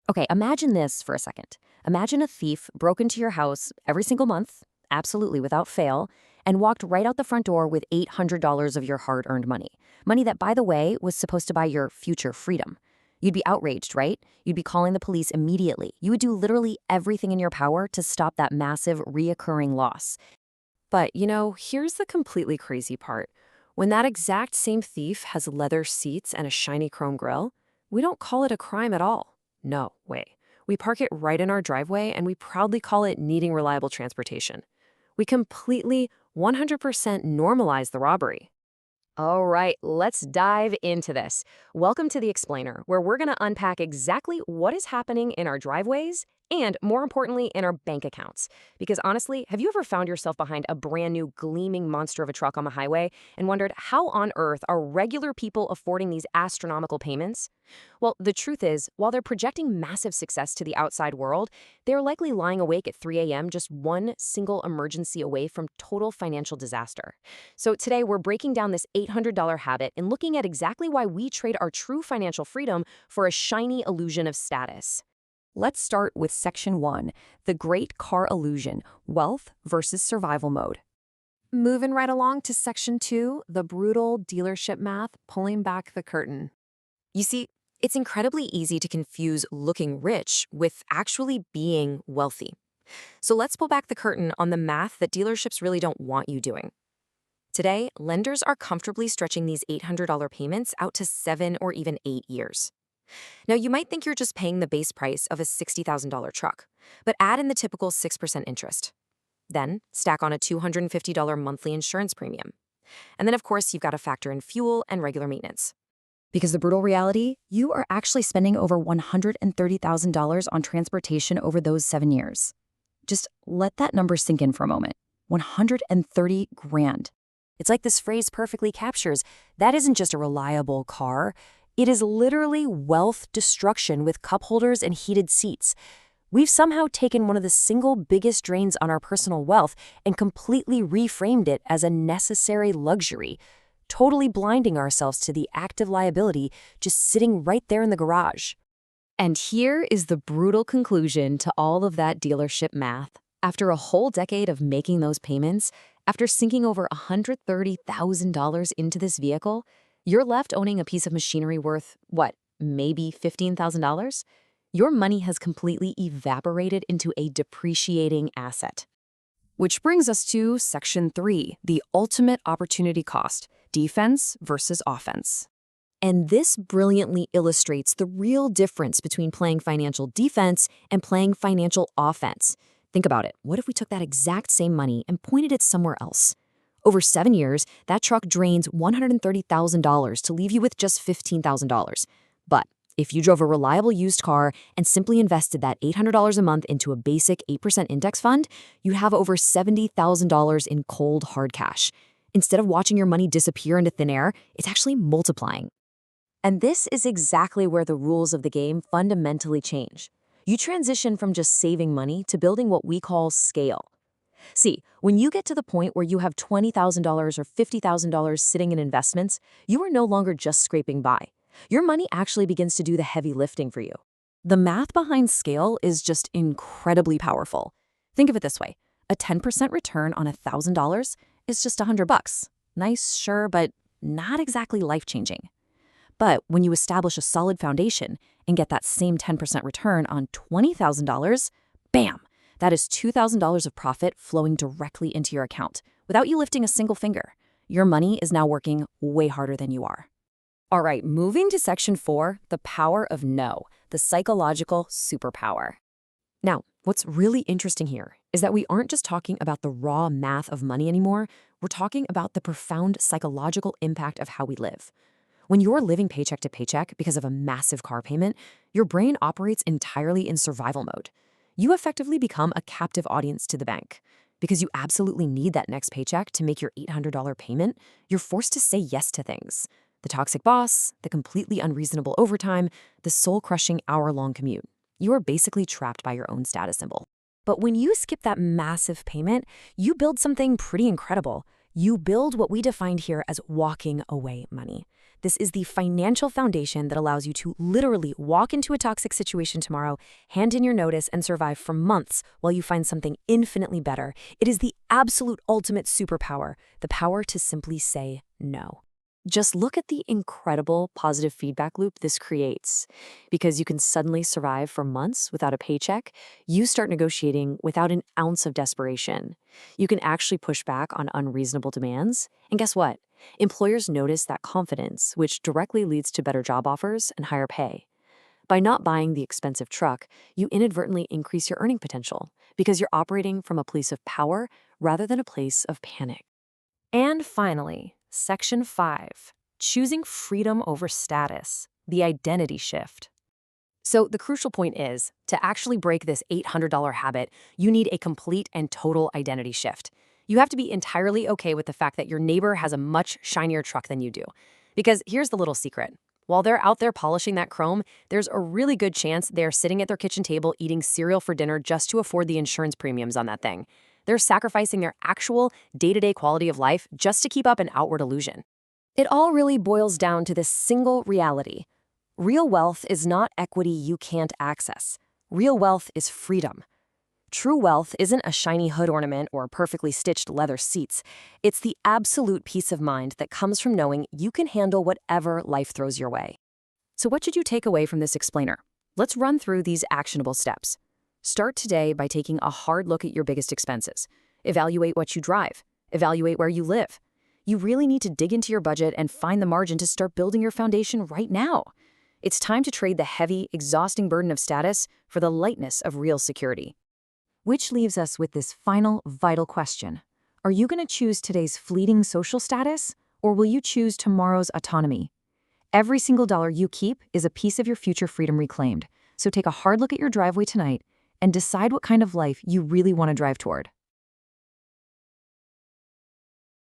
Okay, imagine this for a second. Imagine a thief broke into your house every single month, absolutely without fail, and walked right out the front door with $800 of your hard-earned money. Money that, by the way, was supposed to buy your future freedom. You'd be outraged, right? You'd be calling the police immediately. You would do literally everything in your power to stop that massive, reoccurring loss. But, here's the completely crazy part. When that exact same thief has leather seats and a shiny chrome grille, we don't call it a crime at all. No way. We park it right in our driveway and we proudly call it needing reliable transportation. We completely, 100% normalize the robbery. All right, let's dive into this. Welcome to The Explainer, where we're going to unpack exactly what is happening in our driveways and, more importantly, in our bank accounts. Because honestly, have you ever found yourself behind a brand new gleaming monster of a truck on the highway and wondered how on earth are regular people affording these astronomical payments? Well, the truth is, while they're projecting massive success to the outside world, they're likely lying awake at 3 a.m. just one single emergency away from total financial disaster. So today we're breaking down this $800 habit and looking at exactly why we trade our true financial freedom for a shiny illusion of status. Let's start with Section 1, the Great Car Illusion, Wealth versus Survival Mode. Moving right along to Section 2, the brutal dealership math, pulling back the curtain. You see, it's incredibly easy to confuse looking rich with actually being wealthy. So let's pull back the curtain on the math that dealerships really don't want you doing. Today, lenders are comfortably stretching these $800 payments out to 7 or even 8 years. Now, you might think you're just paying the base price of a $60,000 truck, but add in the typical 6% interest. Then, stack on a $250 monthly insurance premium. And then, of course, you've got to factor in fuel and regular maintenance. Because the brutal reality, you are actually spending over $130,000 on transportation over those 7 years. Just let that number sink in for a moment. 130 grand. It's like this phrase perfectly captures, that isn't just a reliable car. It is literally wealth destruction with cup holders and heated seats. We've somehow taken one of the single biggest drains on our personal wealth and completely reframed it as a necessary luxury, totally blinding ourselves to the active liability just sitting right there in the garage. And here is the brutal conclusion to all of that dealership math. After a whole decade of making those payments, after sinking over $130,000 into this vehicle, you're left owning a piece of machinery worth, what, maybe $15,000? Your money has completely evaporated into a depreciating asset. Which brings us to Section 3, the ultimate opportunity cost, defense versus offense. And this brilliantly illustrates the real difference between playing financial defense and playing financial offense. Think about it. What if we took that exact same money and pointed it somewhere else? Over 7 years, that truck drains $130,000 to leave you with just $15,000. But if you drove a reliable used car and simply invested that $800 a month into a basic 8% index fund, you'd have over $70,000 in cold hard cash. Instead of watching your money disappear into thin air, it's actually multiplying. And this is exactly where the rules of the game fundamentally change. You transition from just saving money to building what we call scale. See, when you get to the point where you have $20,000 or $50,000 sitting in investments, you are no longer just scraping by. Your money actually begins to do the heavy lifting for you. The math behind scale is just incredibly powerful. Think of it this way. A 10% return on $1,000 is just $100. Nice, sure, but not exactly life-changing. But when you establish a solid foundation and get that same 10% return on $20,000, bam! That is $2,000 of profit flowing directly into your account without you lifting a single finger. Your money is now working way harder than you are. All right, moving to Section 4, the power of no, the psychological superpower. Now, what's really interesting here is that we aren't just talking about the raw math of money anymore. We're talking about the profound psychological impact of how we live. When you're living paycheck to paycheck because of a massive car payment, your brain operates entirely in survival mode. You effectively become a captive audience to the bank. Because you absolutely need that next paycheck to make your $800 payment, you're forced to say yes to things. The toxic boss, the completely unreasonable overtime, the soul-crushing hour-long commute. You are basically trapped by your own status symbol. But when you skip that massive payment, you build something pretty incredible. You build what we defined here as walking away money. This is the financial foundation that allows you to literally walk into a toxic situation tomorrow, hand in your notice, and survive for months while you find something infinitely better. It is the absolute ultimate superpower, the power to simply say no. Just look at the incredible positive feedback loop this creates. Because you can suddenly survive for months without a paycheck, you start negotiating without an ounce of desperation. You can actually push back on unreasonable demands. And guess what? Employers notice that confidence, which directly leads to better job offers and higher pay. By not buying the expensive truck, you inadvertently increase your earning potential because you're operating from a place of power rather than a place of panic. And finally, Section 5, choosing freedom over status, the identity shift. So the crucial point is, to actually break this $800 habit, you need a complete and total identity shift. You have to be entirely okay with the fact that your neighbor has a much shinier truck than you do. Because here's the little secret. While they're out there polishing that chrome, there's a really good chance they're sitting at their kitchen table eating cereal for dinner just to afford the insurance premiums on that thing. They're sacrificing their actual day-to-day quality of life just to keep up an outward illusion. It all really boils down to this single reality. Real wealth is not equity you can't access. Real wealth is freedom. True wealth isn't a shiny hood ornament or perfectly stitched leather seats. It's the absolute peace of mind that comes from knowing you can handle whatever life throws your way. So what should you take away from this explainer? Let's run through these actionable steps. Start today by taking a hard look at your biggest expenses. Evaluate what you drive. Evaluate where you live. You really need to dig into your budget and find the margin to start building your foundation right now. It's time to trade the heavy, exhausting burden of status for the lightness of real security. Which leaves us with this final, vital question. Are you going to choose today's fleeting social status, or will you choose tomorrow's autonomy? Every single dollar you keep is a piece of your future freedom reclaimed. So take a hard look at your driveway tonight and decide what kind of life you really want to drive toward.